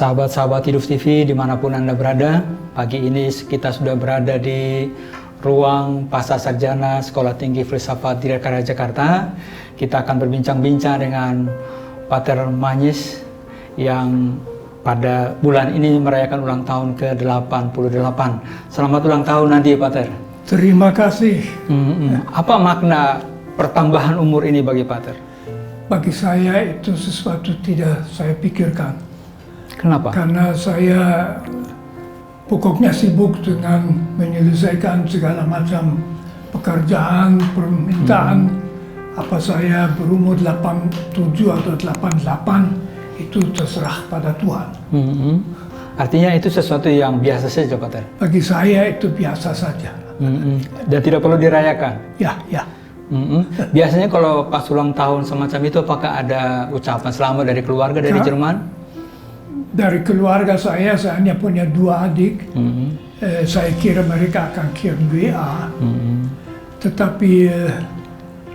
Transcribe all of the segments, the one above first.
Sahabat-sahabat Hidup TV dimanapun Anda berada, pagi ini kita sudah berada di ruang Pasca Sarjana Sekolah Tinggi Filsafat Dirakarya Jakarta. Kita akan berbincang-bincang dengan Pater Magnis yang pada bulan ini merayakan ulang tahun ke-88. Selamat ulang tahun nanti, Pater. Terima kasih. Apa makna pertambahan umur ini bagi Pater? Bagi saya itu sesuatu tidak saya pikirkan. Kenapa? Karena saya pokoknya sibuk dengan menyelesaikan segala macam pekerjaan, permintaan. Apa saya berumur 87 atau 88 itu terserah pada Tuhan. Artinya itu sesuatu yang biasa saja, Pater? Bagi saya itu biasa saja. Dan tidak perlu dirayakan? Ya. Biasanya kalau pas ulang tahun semacam itu, apakah ada ucapan selamat dari keluarga dari Jerman? Dari keluarga saya hanya punya 2 adik. Saya kira mereka akan kirim WA. Tetapi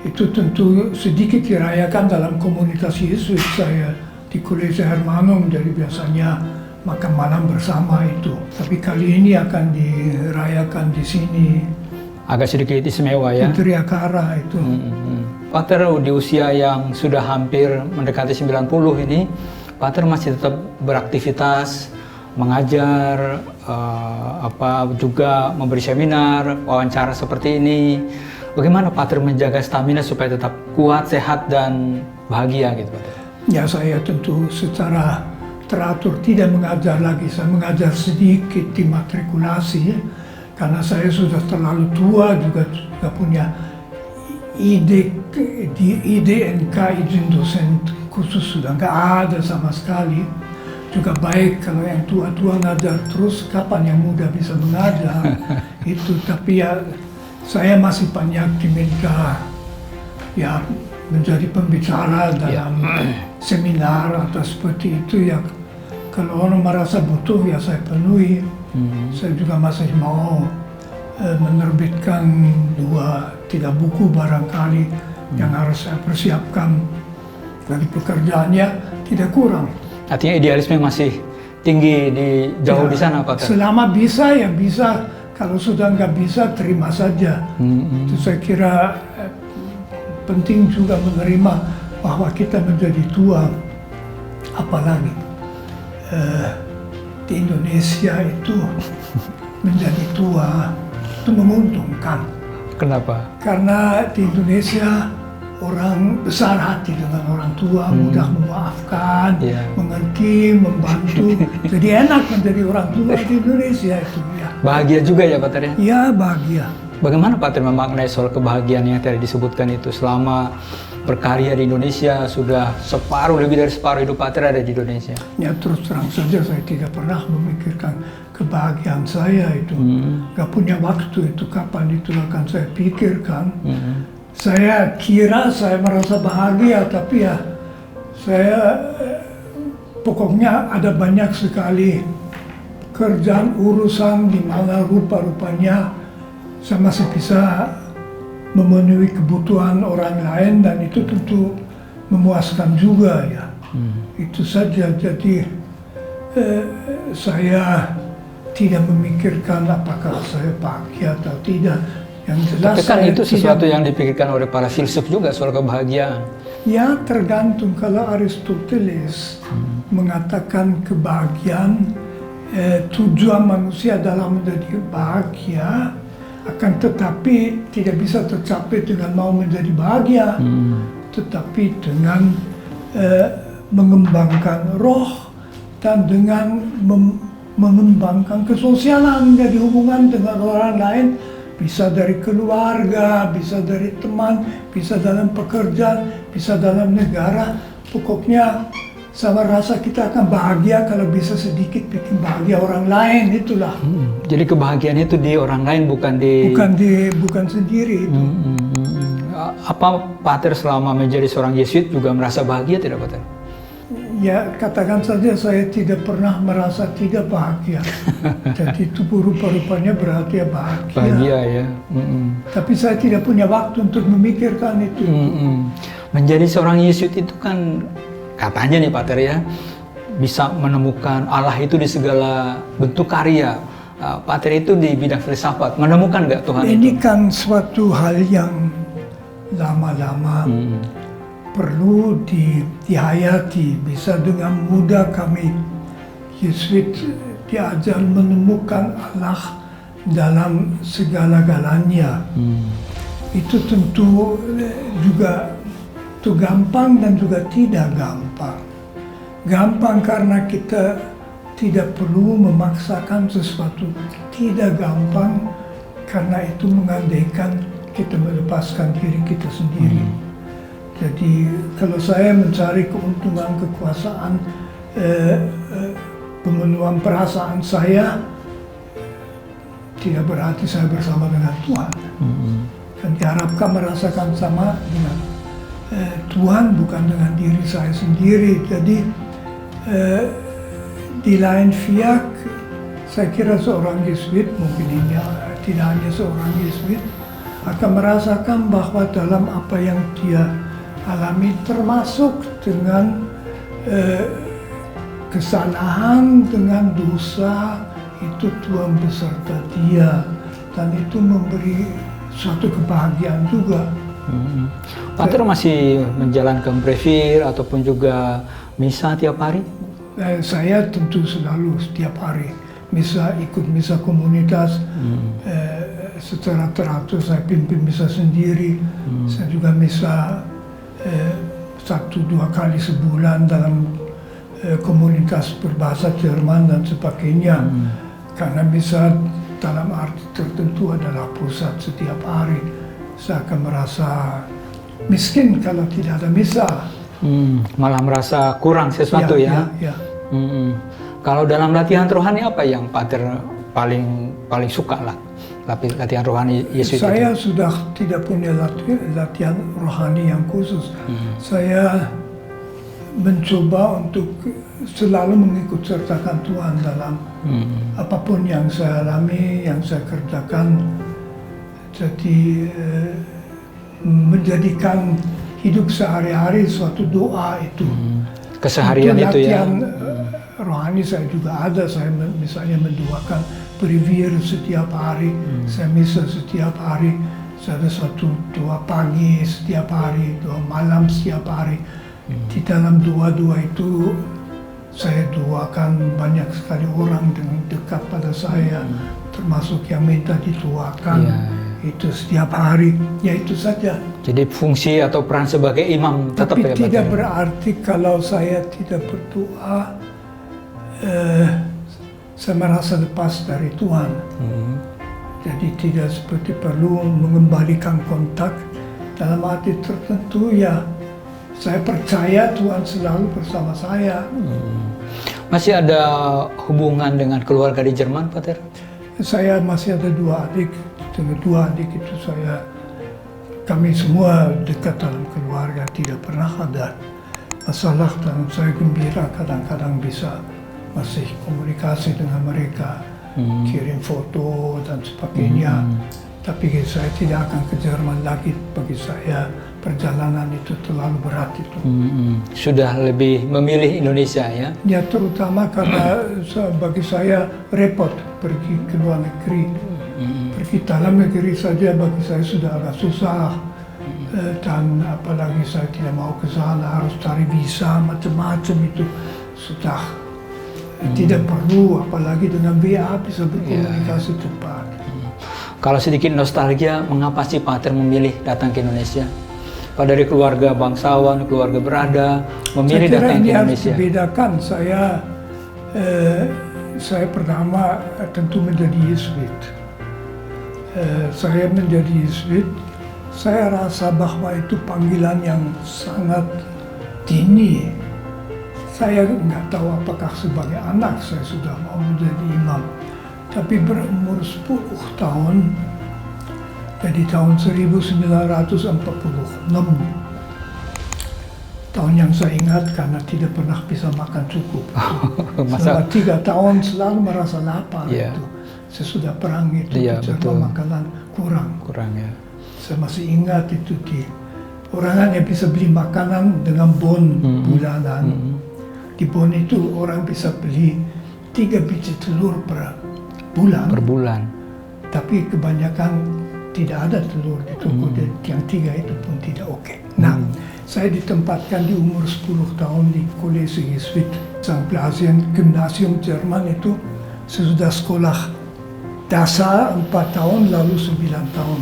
itu tentu sedikit dirayakan dalam komunitas Yesus. Saya di Kolese Hermanum, jadi biasanya makan malam bersama itu. Tapi kali ini akan dirayakan di sini. Agak sedikit istimewa ya? Di Triakara itu. Pater di usia yang sudah hampir mendekati 90 ini, Pater masih tetap beraktivitas, mengajar, juga memberi seminar, wawancara seperti ini. Bagaimana Pater menjaga stamina supaya tetap kuat, sehat, dan bahagia gitu, Pater? Ya, saya tentu secara teratur tidak mengajar lagi. Saya mengajar sedikit di matrikulasi, karena saya sudah terlalu tua, juga punya IDNK, izin dosen khusus sudah nggak ada sama sekali. Juga baik kalau yang tua-tua ngajar terus, kapan yang muda bisa mengajar. Itu, tapi ya saya masih banyak diminta ya menjadi pembicara dalam seminar atau seperti itu ya. Kalau orang merasa butuh ya saya penuhi. Saya juga masih mau menerbitkan 2-3 buku barangkali yang harus saya persiapkan. Bagi pekerjaannya tidak kurang. Artinya idealisme masih tinggi jauh di sana, Pak? Selama bisa ya bisa. Kalau sudah nggak bisa terima saja. Itu saya kira penting juga menerima bahwa kita menjadi tua. Apalagi di Indonesia itu menjadi tua itu menguntungkan. Kenapa? Karena di Indonesia orang besar hati dengan orang tua, mudah memaafkan, mengerti, membantu. Jadi enak menjadi orang tua di Indonesia itu ya. Bahagia juga ya, Pater ya? Ya, bahagia. Bagaimana Pater memaknai soal kebahagiaan yang tadi disebutkan itu? Selama berkarya di Indonesia, sudah lebih dari separuh hidup Pater ada di Indonesia. Ya, terus terang saja saya tidak pernah memikirkan kebahagiaan saya itu. Gak punya waktu itu, kapan itu akan saya pikirkan. Saya kira saya merasa bahagia, tapi ya saya pokoknya ada banyak sekali kerjaan, urusan di mana rupa-rupanya saya masih bisa memenuhi kebutuhan orang lain, dan itu tentu memuaskan juga ya. Itu saja, jadi saya tidak memikirkan apakah saya bahagia atau tidak. Yang jelas, tapi kan itu sesuatu yang dipikirkan oleh para filsuf juga soal kebahagiaan. Ya, tergantung. Kalau Aristoteles mengatakan kebahagiaan, tujuan manusia dalam menjadi bahagia, akan tetapi tidak bisa tercapai dengan mau menjadi bahagia, tetapi dengan mengembangkan roh dan dengan mengembangkan kesosialan, menjadi hubungan dengan orang lain. Bisa dari keluarga, bisa dari teman, bisa dalam pekerjaan, bisa dalam negara. Pokoknya saya rasa kita akan bahagia kalau bisa sedikit bikin bahagia orang lain, itulah. Jadi kebahagiaan itu di orang lain, bukan sendiri itu. Apa Pater selama menjadi seorang Yesuit juga merasa bahagia tidak, Pater? Ya, katakan saja saya tidak pernah merasa tidak bahagia. Jadi tubuh rupa-rupanya berarti ya bahagia. Bahagia ya. Tapi saya tidak punya waktu untuk memikirkan itu. Menjadi seorang Yesuit itu kan katanya nih, Pater ya, bisa menemukan Allah itu di segala bentuk karya. Pater itu di bidang filsafat, menemukan nggak Tuhan Ini itu? kan suatu hal yang lama-lama perlu dihayati. Bisa dengan mudah kami Yesuit diajar menemukan Allah dalam segala-galanya. Itu tentu juga itu gampang dan juga tidak gampang. Gampang karena kita tidak perlu memaksakan sesuatu. Tidak gampang karena itu mengandaikan kita melepaskan diri kita sendiri. Jadi kalau saya mencari keuntungan, kekuasaan, pemenuhan perasaan saya, tidak berarti saya bersama dengan Tuhan. Dan diharapkan merasakan sama dengan Tuhan, bukan dengan diri saya sendiri. Jadi di lain pihak, saya kira seorang Yesuit, mungkin ini tidak hanya seorang Yesuit, akan merasakan bahwa dalam apa yang dia alami, termasuk dengan kesalahan, dengan dosa, itu Tuhan beserta dia, dan itu memberi suatu kebahagiaan juga. Pater masih menjalankan brevir ataupun juga misa tiap hari? Saya tentu selalu setiap hari misa, ikut misa komunitas. Secara teratur saya pimpin misa sendiri. Saya juga misa 1-2 kali sebulan dalam komunitas berbahasa Jerman dan sebagainya. Karena misa dalam arti tertentu adalah pusat setiap hari. Saya akan merasa miskin kalau tidak ada misa. Malah merasa kurang sesuatu ya. Kalau dalam latihan rohani apa yang Pater paling suka lah? Latihan rohani Yesus itu? Saya sudah tidak punya latihan rohani yang khusus. Saya mencoba untuk selalu mengikut sertakan Tuhan dalam apapun yang saya alami, yang saya kerjakan. Jadi menjadikan hidup sehari-hari suatu doa itu. Keseharian itu ya. Latihan rohani saya juga ada. Saya misalnya mendoakan brevir setiap hari, saya misa setiap hari, saya ada suatu doa pagi setiap hari, doa malam setiap hari. Di dalam doa-doa itu saya doakan banyak sekali orang dengan dekat pada saya, termasuk yang minta didoakan. Itu setiap hari, ya itu saja. Jadi fungsi atau peran sebagai imam tetap tapi ya? Tapi tidak berarti kalau saya tidak berdoa, saya merasa lepas dari Tuhan. Jadi tidak seperti perlu mengembalikan kontak. Dalam arti tertentu ya, saya percaya Tuhan selalu bersama saya. Masih ada hubungan dengan keluarga di Jerman, Pater? Saya masih ada 2 adik. Dengan 2 adik itu kami semua dekat dalam keluarga, tidak pernah ada masalah, dan saya gembira kadang-kadang bisa masih komunikasi dengan mereka, kirim foto dan sebagainya. Tapi saya tidak akan ke Jerman lagi, bagi saya perjalanan itu terlalu berat itu. Sudah lebih memilih Indonesia ya? Ya, terutama karena bagi saya repot pergi ke luar negeri. Pergi dalam negeri saja bagi saya sudah agak susah. Dan apalagi saya tidak mau ke sana, harus cari visa, macam-macam itu sudah tidak perlu, apalagi dengan WA bisa berkomunikasi cepat. Kalau sedikit nostalgia, mengapa sih Pater memilih datang ke Indonesia? Pak, dari keluarga bangsawan, keluarga berada, memilih datang ke Indonesia? Saya kira ini harus dibedakan. Saya pertama tentu menjadi Yesuit. Saya menjadi Yesuit, saya rasa bahwa itu panggilan yang sangat dini. Saya nggak tahu apakah sebagai anak saya sudah mau menjadi imam. Tapi berumur 10 tahun, jadi tahun 1946, tahun yang saya ingat karena tidak pernah bisa makan cukup. Selama 3 tahun selalu merasa lapar itu. Sesudah perang itu makanan kurang ya. Saya masih ingat itu orang hanya bisa beli makanan dengan bon bulanan. Di Bonn itu orang bisa beli 3 biji telur per bulan. Per bulan. Tapi kebanyakan tidak ada telur di toko, yang 3 itu pun tidak oke. Nah, saya ditempatkan di umur 10 tahun di Kolese Jesuit St. Blasien Gymnasium Jerman itu sesudah sekolah dasar 4 tahun lalu 9 tahun.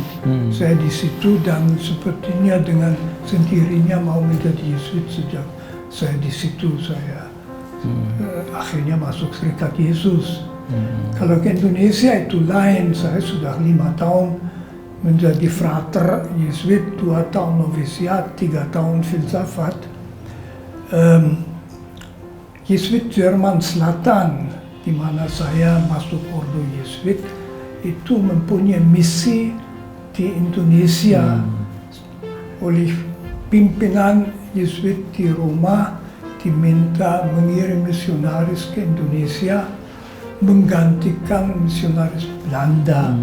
Saya di situ dan sepertinya dengan sendirinya mau menjadi Jesuit sejak saya di situ. Saya akhirnya masuk Serikat Yesus. Kalau ke Indonesia itu lain, saya sudah 5 tahun menjadi frater Yesuit, 2 tahun novisiat, 3 tahun filsafat. Yesuit Jerman Selatan, di mana saya masuk ordo Yesuit, itu mempunyai misi di Indonesia oleh pimpinan Yesuit di Roma, diminta mengirim misionaris ke Indonesia menggantikan misionaris Belanda,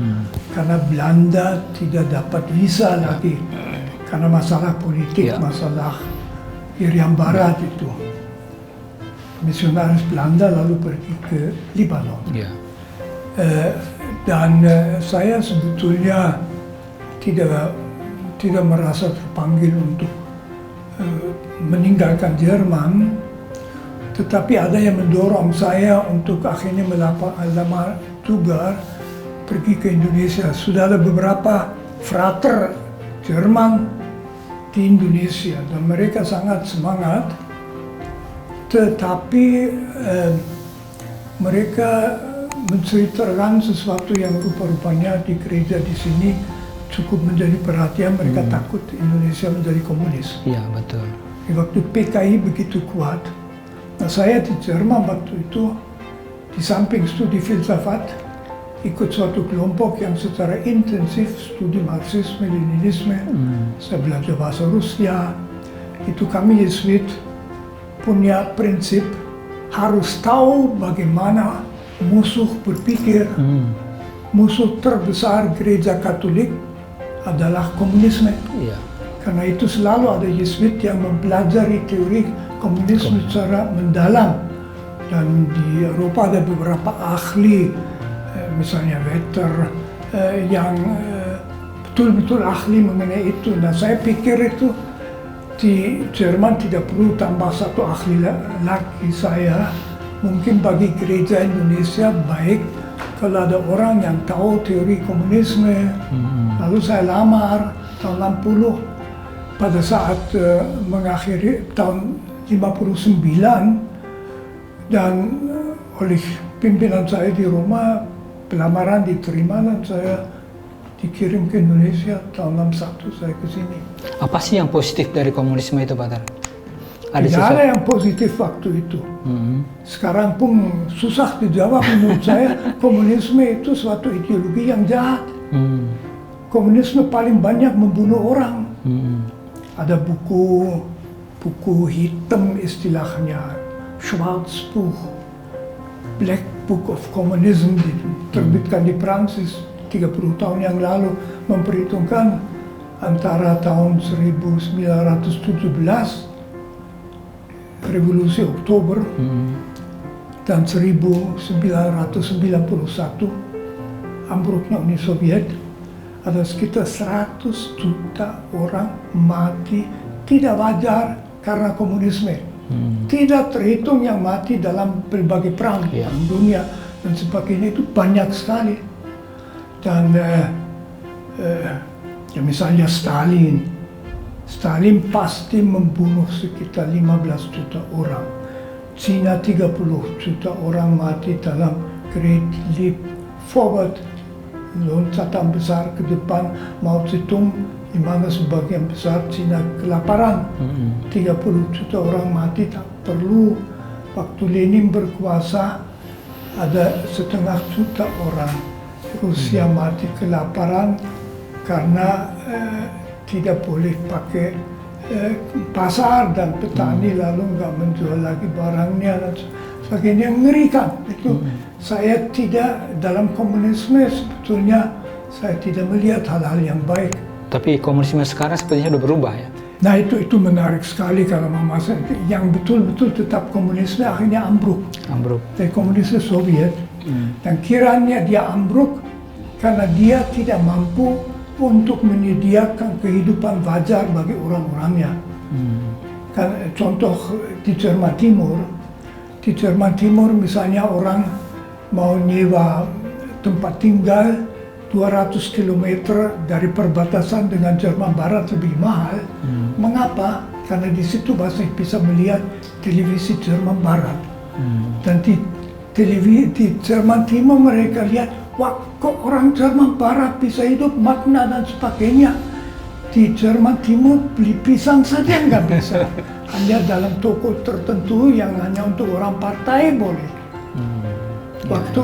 karena Belanda tidak dapat visa lagi karena masalah politik, masalah Irian Barat itu. Misionaris Belanda lalu pergi ke Libanon. Dan saya sebetulnya tidak merasa terpanggil untuk meninggalkan Jerman, tetapi ada yang mendorong saya untuk akhirnya melamar tugas pergi ke Indonesia. Sudah ada beberapa frater Jerman di Indonesia dan mereka sangat semangat, tetapi mereka menceritakan sesuatu yang rupa-rupanya di gereja di sini cukup menjadi perhatian. Mereka takut Indonesia menjadi komunis. Iya, betul. Di waktu PKI begitu kuat. Nah, saya di Jerman waktu itu, di samping studi filsafat, ikut suatu kelompok yang secara intensif studi Marxisme, Leninisme. Saya belajar bahasa Rusia. Itu kami Yesuit punya prinsip harus tahu bagaimana musuh berpikir. Musuh terbesar gereja Katolik adalah komunisme. Karena itu selalu ada Yesuit yang mempelajari teori komunisme secara mendalam. Dan di Eropa ada beberapa ahli, misalnya Wetter, yang betul-betul ahli mengenai itu. Nah, saya pikir itu di Jerman tidak perlu tambah satu ahli lagi saya. Mungkin bagi gereja Indonesia baik kalau ada orang yang tahu teori komunisme. Lalu saya lamar tahun 60. Pada saat mengakhiri tahun 59 dan oleh pimpinan saya di Roma, pelamaran diterima dan saya dikirim ke Indonesia tahun 61 saya ke sini. Apa sih yang positif dari komunisme itu, Pak Tar? Tidak ada yang positif waktu itu. Sekarang pun susah dijawab menurut saya. Komunisme itu suatu ideologi yang jahat. Komunisme paling banyak membunuh orang. Ada buku hitam istilahnya, Schwarzbuch, Black Book of Communism, diterbitkan di Prancis 30 tahun yang lalu, memperhitungkan antara tahun 1917 Revolusi Oktober dan 1991 ambruknya Uni Soviet, ada sekitar 100 juta orang mati tidak wajar karena komunisme. Tidak terhitung yang mati dalam berbagai perang dunia dan sebagainya, itu banyak sekali. Dan ya misalnya Stalin pasti membunuh sekitar 15 juta orang. Cina 30 juta orang mati dalam Great Leap Forward, loncatan besar ke depan Mao Zedong, di mana sebagian besar Cina kelaparan. 30 juta orang mati tak perlu. Waktu Lenin berkuasa ada 1,5 juta orang Rusia mati kelaparan karena tidak boleh pakai pasar dan petani lalu nggak menjual lagi barangnya dan sebagainya. Mengerikan itu. Saya tidak dalam komunisme, sebetulnya saya tidak melihat hal-hal yang baik. Tapi komunisme sekarang sepertinya sudah berubah ya? Nah itu menarik sekali kalau masa yang betul-betul tetap komunisme akhirnya ambruk. Dari komunisme Soviet. Dan kiranya dia ambruk karena dia tidak mampu untuk menyediakan kehidupan wajar bagi orang-orangnya. Contoh di Jerman Timur misalnya orang mau nyewa tempat tinggal 200 km dari perbatasan dengan Jerman Barat lebih mahal. Mengapa? Karena di situ masih bisa melihat televisi Jerman Barat. Dan di Jerman Timur mereka lihat, wah kok orang Jerman Barat bisa hidup makna dan sebagainya. Di Jerman Timur beli pisang saja nggak bisa. Hanya dalam toko tertentu yang hanya untuk orang partai boleh. Waktu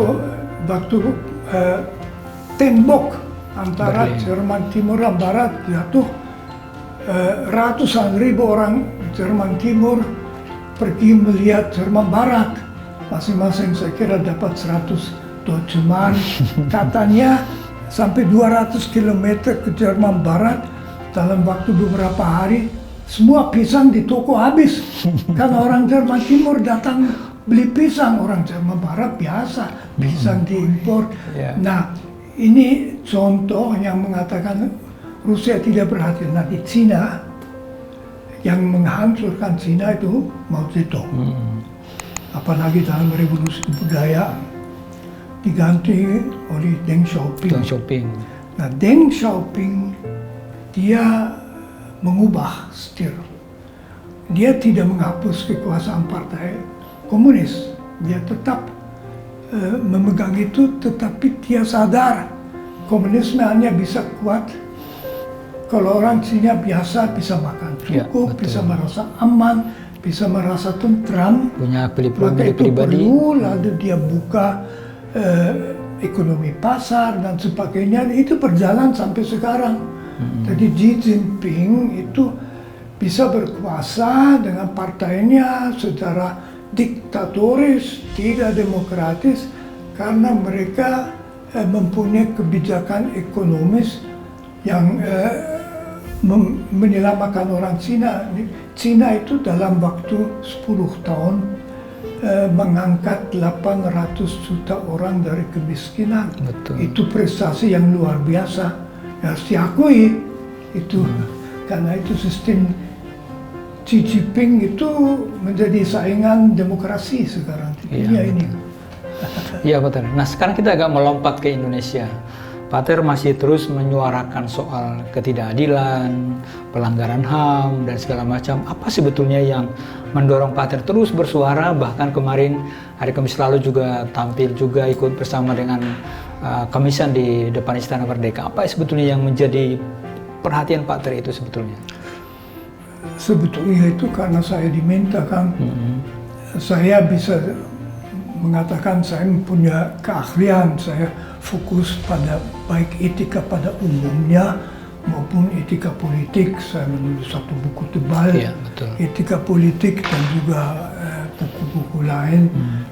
tembok antara Jerman Timur dan Barat jatuh, ratusan ribu orang Jerman Timur pergi melihat Jerman Barat. Masing-masing saya kira dapat 100 Deutschmark. Katanya sampai 200 km ke Jerman Barat dalam waktu beberapa hari, semua pisang di toko habis. Karena orang Jerman Timur datang beli pisang, orang Jerman Barat biasa, pisang diimpor. Nah, ini contoh yang mengatakan Rusia tidak berhasil. Nah, di Cina, yang menghancurkan Cina itu Mao Zedong. Apalagi dalam revolusi kebudayaan, diganti oleh Deng Xiaoping. Nah, Deng Xiaoping, dia mengubah setir. Dia tidak menghapus kekuasaan partai komunis. Dia tetap memegang itu, tetapi dia sadar komunisme hanya bisa kuat kalau orang Cina biasa bisa makan cukup, bisa merasa aman, bisa merasa tentram, punya maka itu pribadi. Lalu dia buka ekonomi pasar dan sebagainya. Itu berjalan sampai sekarang. Jadi Xi Jinping itu bisa berkuasa dengan partainya secara diktatoris, tidak demokratis, karena mereka mempunyai kebijakan ekonomis yang menyelamatkan orang Cina. Cina itu dalam waktu 10 tahun mengangkat 800 juta orang dari kemiskinan. Itu prestasi yang luar biasa. Harus diakui itu, karena itu sistem Xi Jinping itu menjadi saingan demokrasi sekarang di dunia ini. Iya, Pater. Nah, sekarang kita agak melompat ke Indonesia. Pater masih terus menyuarakan soal ketidakadilan, pelanggaran HAM, dan segala macam. Apa sebetulnya yang mendorong Pater terus bersuara? Bahkan kemarin, hari Kamis lalu juga tampil juga ikut bersama dengan kemisan di depan Istana Merdeka. Apa sebetulnya yang menjadi perhatian Pater itu sebetulnya? Sebetulnya itu karena saya diminta kan, saya bisa mengatakan saya punya keahlian, saya fokus pada baik etika pada umumnya maupun etika politik. Saya menulis satu buku tebal, etika politik, dan juga buku-buku lain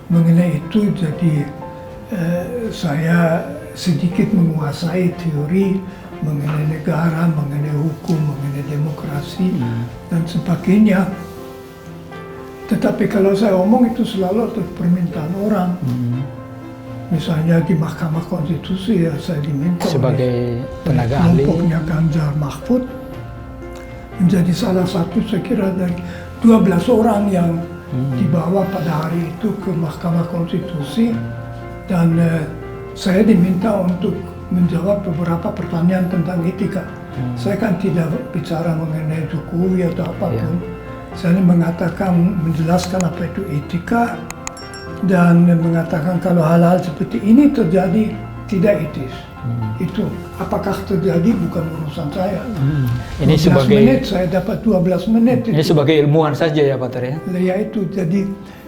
mengenai itu. Jadi saya sedikit menguasai teori mengenai negara, mengenai hukum, mengenai demokrasi, dan sebagainya. Tetapi kalau saya omong itu selalu atas permintaan orang. Misalnya di Mahkamah Konstitusi, ya saya diminta sebagai tenaga ahli, kelompoknya Ganjar Mahfud menjadi salah satu, saya kira, dari 12 orang yang dibawa pada hari itu ke Mahkamah Konstitusi. Dan saya diminta untuk menjawab beberapa pertanyaan tentang etika. Saya kan tidak bicara mengenai Jokowi atau apapun. Saya mengatakan, menjelaskan apa itu etika, dan mengatakan kalau hal-hal seperti ini terjadi tidak etis. Itu apakah terjadi bukan urusan saya. Ini sebagai menit, saya dapat 12 menit. Ini sebagai ilmuwan saja ya, Pater ya? Ya itu, jadi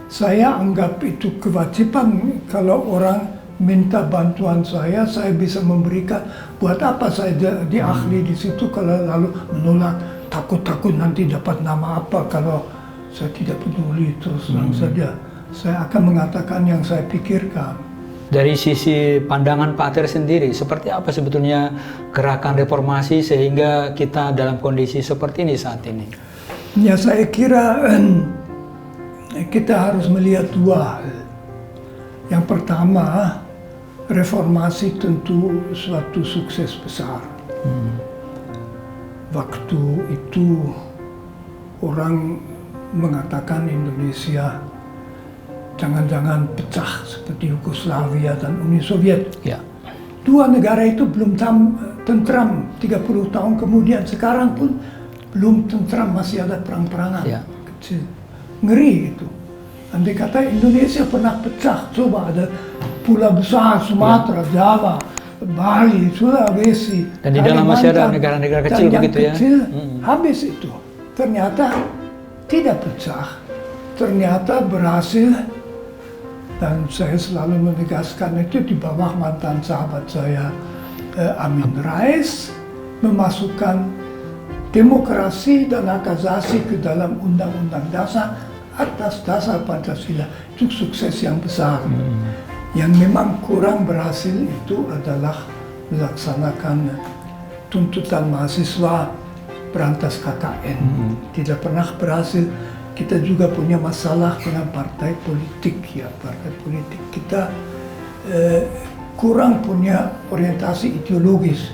saya anggap itu kewajiban. Kalau orang minta bantuan saya bisa memberikan. Buat apa saya jadi ahli di situ kalau lalu menolak, takut nanti dapat nama apa. Kalau saya tidak peduli, terus terang saja saya akan mengatakan yang saya pikirkan. Dari sisi pandangan Pak Atir sendiri, seperti apa sebetulnya gerakan reformasi sehingga kita dalam kondisi seperti ini saat ini? Ya, saya kira kita harus melihat dua hal. Yang pertama, reformasi tentu suatu sukses besar. Waktu itu orang mengatakan Indonesia jangan-jangan pecah seperti Yugoslavia dan Uni Soviet. Ya. Dua negara itu belum tentram 30 tahun kemudian. Sekarang pun belum tentram, masih ada perang-perangan kecil. Ngeri itu. Andai kata Indonesia pernah pecah, coba ada pulau besar, Sumatera, Jawa, Bali, Sulawesi. Dan di dalam masih ada negara-negara kecil begitu ya. Habis itu. Ternyata tidak pecah. Ternyata berhasil. Dan saya selalu menegaskan itu di bawah mantan sahabat saya, Amin Rais, memasukkan demokrasi dan hak asasi ke dalam Undang-Undang Dasar atas dasar Pancasila. Itu sukses yang besar. Yang memang kurang berhasil itu adalah melaksanakan tuntutan mahasiswa berantas KKN. Tidak pernah berhasil. Kita juga punya masalah dengan partai politik ya. Partai politik kita kurang punya orientasi ideologis.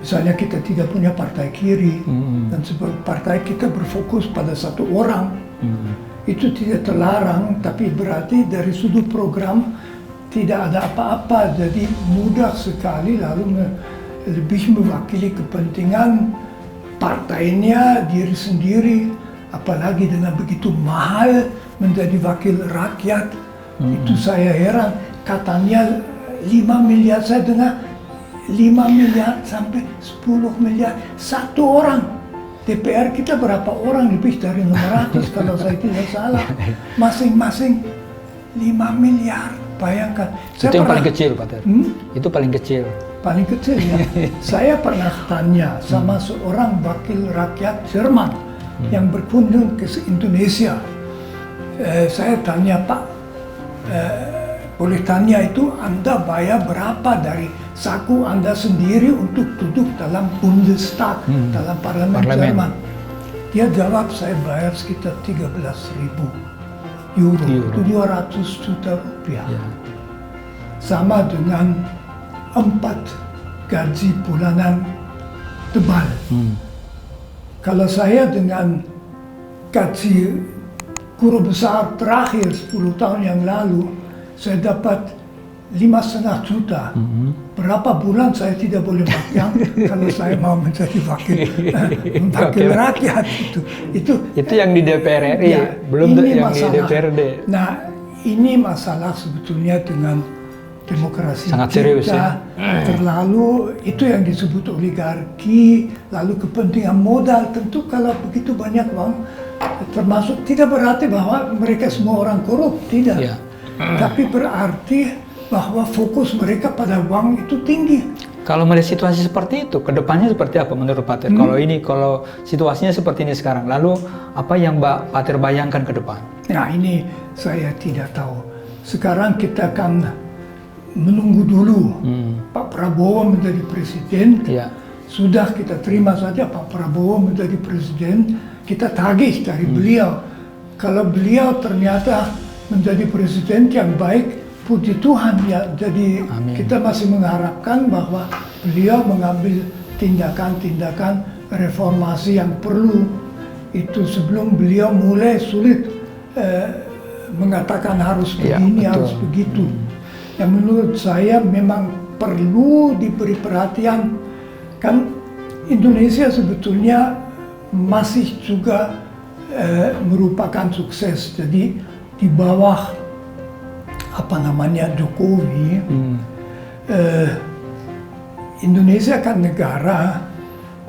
Misalnya kita tidak punya partai kiri, dan partai kita berfokus pada satu orang. Itu tidak terlarang, tapi berarti dari sudut program tidak ada apa-apa. Jadi mudah sekali lalu lebih mewakili kepentingan partainya, diri sendiri. Apalagi dengan begitu mahal menjadi wakil rakyat. Itu saya heran. Katanya 5 miliar, saya dengar 5 miliar sampai 10 miliar satu orang. DPR kita berapa orang? Lebih dari 600 kalau saya tidak salah. Masing-masing 5 miliar. Bayangkan. Itu yang paling kecil, Pak Atir. Itu paling kecil. Paling kecil ya. Saya pernah tanya sama seorang wakil rakyat Jerman yang berkunjung ke Indonesia. Saya tanya, Pak, boleh tanya itu Anda bayar berapa dari saku Anda sendiri untuk duduk dalam Bundestag, dalam parlemen Jerman? Dia jawab, saya bayar sekitar 13.000 euro, 200 juta rupiah. Sama dengan 4 gaji bulanan tebal. Kalau saya dengan gaji guru besar terakhir 10 tahun yang lalu, saya dapat 5,5 juta. Berapa bulan saya tidak boleh bayang kalau saya mau menjadi wakil rakyat itu yang di DPR RI, ya, belum yang masalah. di DPRD. Nah, ini masalah sebetulnya dengan demokrasi sangat kita serius ya. Terlalu itu yang disebut oligarki, lalu kepentingan modal. Tentu kalau begitu banyak uang, termasuk tidak berarti bahwa mereka semua orang korup, tidak. Tapi berarti bahwa fokus mereka pada uang itu tinggi. Kalau melihat situasi seperti itu, kedepannya seperti apa menurut Pak Atir? Kalau situasinya seperti ini sekarang, lalu apa yang Pak Atir bayangkan ke depan? Nah, ini saya tidak tahu. Sekarang kita akan menunggu dulu Pak Prabowo menjadi presiden. Sudah kita terima saja Pak Prabowo menjadi presiden. Kita tagih dari beliau. Kalau beliau ternyata menjadi presiden yang baik, puji Tuhan ya. Jadi kita masih mengharapkan bahwa beliau mengambil tindakan-tindakan reformasi yang perlu. Itu sebelum beliau mulai sulit mengatakan harus begini, harus begitu. Yang menurut saya memang perlu diberi perhatian. Kan Indonesia sebetulnya masih juga merupakan sukses. Jadi di bawah Jokowi, Indonesia kan negara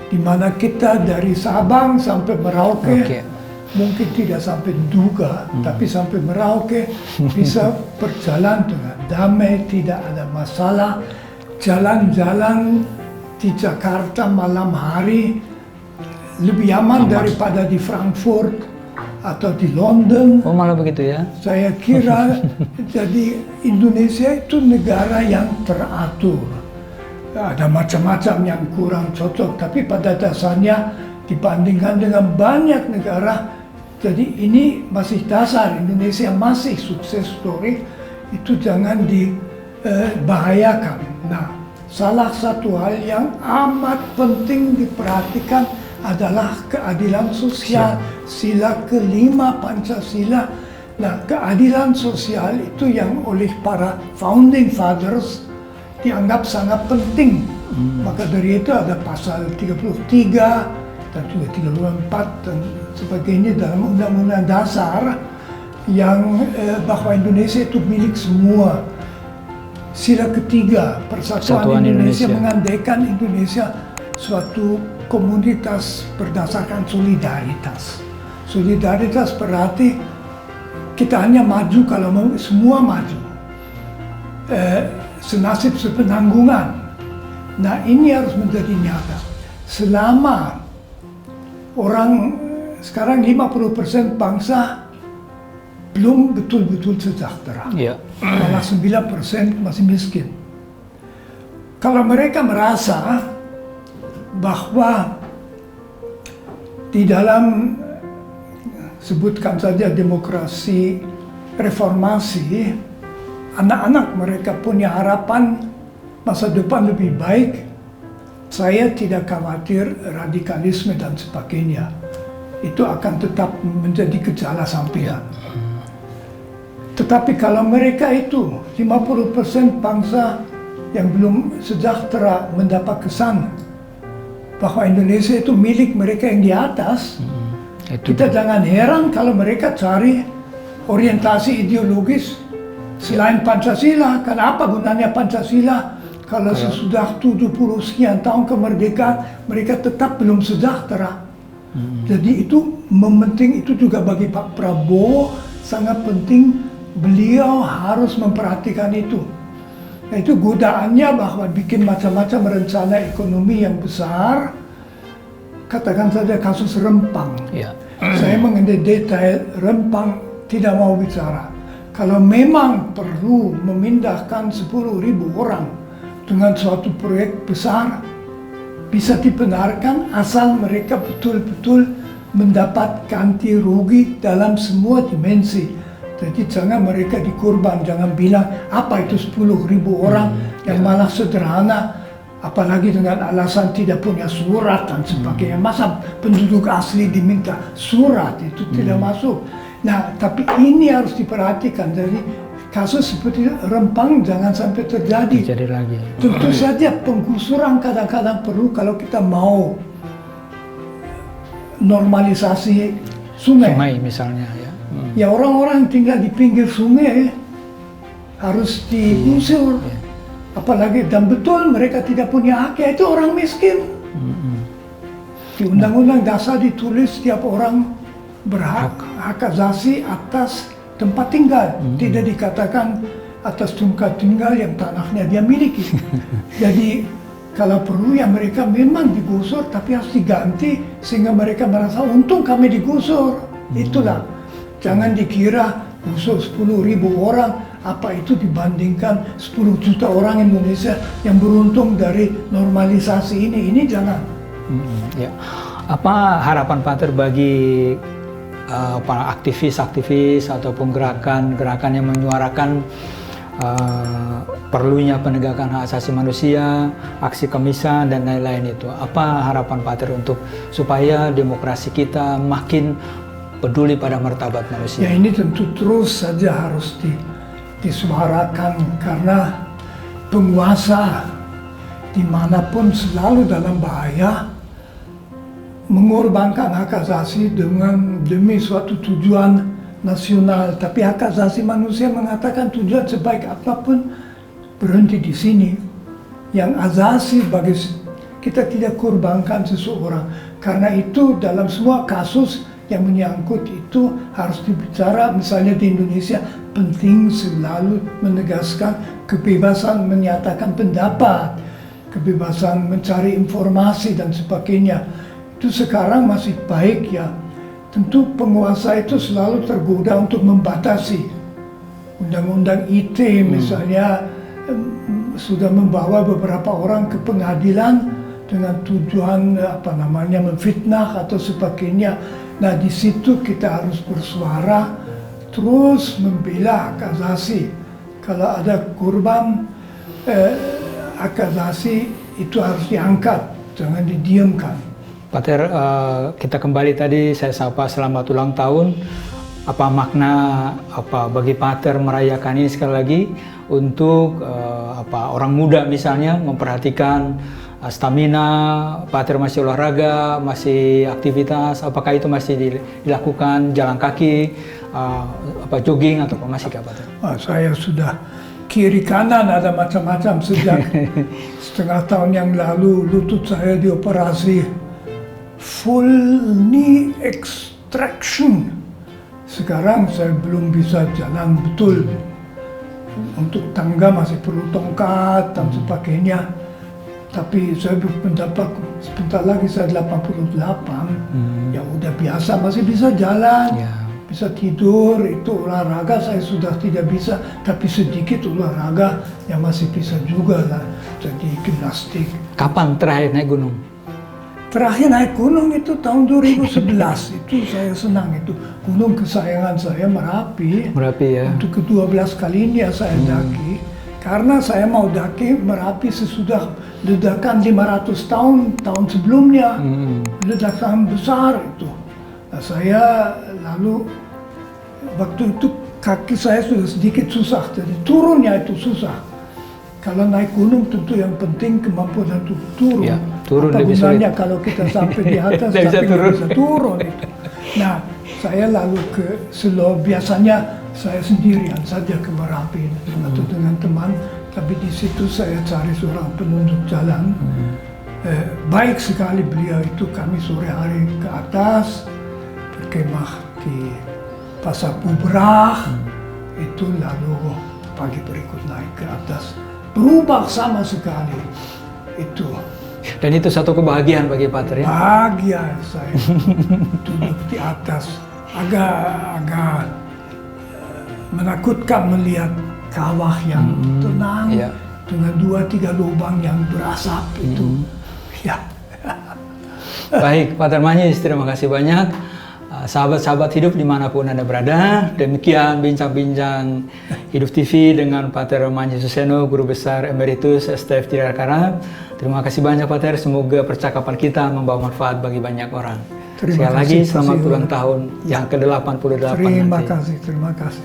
di mana kita dari Sabang sampai Merauke, mungkin tidak sampai Duga, tapi sampai Merauke bisa berjalan dengan damai, tidak ada masalah. Jalan-jalan di Jakarta malam hari lebih aman daripada di Frankfurt atau di London. Oh, malah begitu ya? Saya kira jadi Indonesia itu negara yang teratur. Ada macam-macam yang kurang cocok, tapi pada dasarnya dibandingkan dengan banyak negara, jadi ini masih dasar. Indonesia masih sukses story, itu jangan dibahayakan. Nah, salah satu hal yang amat penting diperhatikan adalah keadilan sosial, sila kelima Pancasila. Nah, keadilan sosial itu yang oleh para founding fathers dianggap sangat penting. Maka dari itu ada pasal 33 dan juga 34 dan sebagainya dalam Undang-Undang Dasar yang bahwa Indonesia itu milik semua. Sila ketiga, Persatuan Indonesia mengandaikan Indonesia suatu komunitas berdasarkan solidaritas. Solidaritas berarti kita hanya maju kalau semua maju. Senasib sepenanggungan. Nah, ini harus menjadi nyata. Selama orang sekarang 50% bangsa belum betul-betul sejahtera. Iya. Malah 9% masih miskin. Kalau mereka merasa bahwa di dalam sebutkan saja demokrasi reformasi, anak-anak mereka punya harapan masa depan lebih baik, saya tidak khawatir radikalisme dan sebagainya. Itu akan tetap menjadi gejala sampingan. Tetapi kalau mereka itu 50% bangsa yang belum sejahtera mendapat kesan bahwa Indonesia itu milik mereka yang di atas, kita jangan heran kalau mereka cari orientasi ideologis selain Pancasila. Karena apa gunanya Pancasila kalau sesudah 70 sekian tahun kemerdekaan mereka tetap belum sejahtera. Jadi itu mementing, itu juga bagi Pak Prabowo sangat penting, beliau harus memperhatikan itu. Nah, itu godaannya bahwa bikin macam-macam rencana ekonomi yang besar, katakan saja kasus Rempang. Saya mengenai detail Rempang tidak mau bicara. Kalau memang perlu memindahkan 10.000 orang dengan suatu proyek besar, bisa dibenarkan asal mereka betul-betul mendapat ganti rugi dalam semua dimensi. Jadi jangan mereka dikorban, jangan bilang apa itu 10.000 orang yang malah sederhana, apalagi dengan alasan tidak punya surat dan sebagainya. Masa penduduk asli diminta surat, itu tidak masuk. Nah, tapi ini harus diperhatikan. Jadi kasus seperti Rempang jangan sampai terjadi. Lagi. Tentu saja penggusuran kadang-kadang perlu kalau kita mau normalisasi sungai. Sungai misalnya ya. Ya orang-orang yang tinggal di pinggir sungai harus digusur. Apalagi dan betul mereka tidak punya hak, ya itu orang miskin. Di Undang-Undang Dasar ditulis setiap orang berhak hak asasi atas tempat tinggal. Tidak dikatakan atas tempat tinggal yang tanahnya dia miliki. Jadi kalau perlu ya mereka memang digusur, tapi harus diganti sehingga mereka merasa untung kami digusur. Itulah, jangan dikira gusur 10.000 orang apa itu dibandingkan 10 juta orang Indonesia yang beruntung dari normalisasi ini. Ini jangan. Ya. Apa harapan Pater bagi para aktivis-aktivis ataupun gerakan-gerakan yang menyuarakan perlunya penegakan hak asasi manusia, aksi kemisan dan lain-lain itu? Apa harapan Pater untuk supaya demokrasi kita makin peduli pada martabat manusia? Ya, ini tentu terus saja harus disuarakan karena penguasa dimanapun selalu dalam bahaya mengorbankan hak asasi demi suatu tujuan nasional. Tapi hak asasi manusia mengatakan tujuan sebaik apapun berhenti di sini. Yang asasi bagi kita tidak korbankan seseorang. Karena itu dalam semua kasus yang menyangkut itu harus dibicara. Misalnya di Indonesia penting selalu menegaskan kebebasan menyatakan pendapat, kebebasan mencari informasi dan sebagainya. Itu sekarang masih baik ya, tentu penguasa itu selalu tergoda untuk membatasi. Undang-undang ITE misalnya sudah membawa beberapa orang ke pengadilan dengan tujuan memfitnah atau sebagainya. Nah, di situ kita harus bersuara terus membela hak asasi. Kalau ada korban hak asasi itu harus diangkat, jangan didiamkan. Pater, kita kembali tadi, saya sapa selamat ulang tahun. Apa makna bagi Pater merayakan ini sekali lagi untuk orang muda misalnya memperhatikan stamina, Pater masih olahraga, masih aktivitas, apakah itu masih dilakukan jalan kaki, jogging atau masih apa Pater? Saya sudah kiri kanan ada macam-macam sejak setengah tahun yang lalu. Lutut saya dioperasi full knee extraction. Sekarang saya belum bisa jalan betul. Untuk tangga masih perlu tongkat dan sebagainya. Tapi saya berpendapat sebentar lagi saya 88. Ya udah biasa, masih bisa jalan. Bisa tidur, itu olahraga saya sudah tidak bisa. Tapi sedikit olahraga yang masih bisa juga lah. Jadi gimnastik. Kapan terakhir naik gunung? Terakhir naik gunung itu tahun 2011, itu saya senang itu. Gunung kesayangan saya Merapi. Merapi ya. Untuk ke-12 kalinya saya daki. Karena saya mau daki Merapi sesudah ledakan 500 tahun sebelumnya. Ledakan besar itu. Nah, saya lalu waktu itu kaki saya sudah sedikit susah, jadi turunnya itu susah. Kalau naik gunung tentu yang penting kemampuan untuk turun. Ya, turun apa lebih gunanya sulit. kalau kita sampai di atas Tidak bisa tapi turun. bisa turun itu. Nah, saya lalu ke Selo, biasanya saya sendirian saja ke Merapi atau dengan teman, tapi di situ saya cari seorang penunjuk jalan. Baik sekali beliau itu, kami sore hari ke atas, berkemah di Pasar Bubrah, itu lalu pagi berikut naik ke atas. Berubah sama sekali itu. Dan itu satu kebahagiaan bagi Pater ya? Bahagia saya duduk di atas. Agak menakutkan melihat kawah yang tenang dengan 2-3 lubang yang berasap itu. Ya. Baik, Pater Manjis, terima kasih banyak. Sahabat-sahabat hidup dimanapun Anda berada, demikian bincang-bincang Hidup TV dengan Pater Manjis Suseno, Guru Besar Emeritus STF Tiradakara. Terima kasih banyak Pater, semoga percakapan kita membawa manfaat bagi banyak orang. Sekali lagi selamat ulang tahun yang ke-88 Terima nanti. kasih.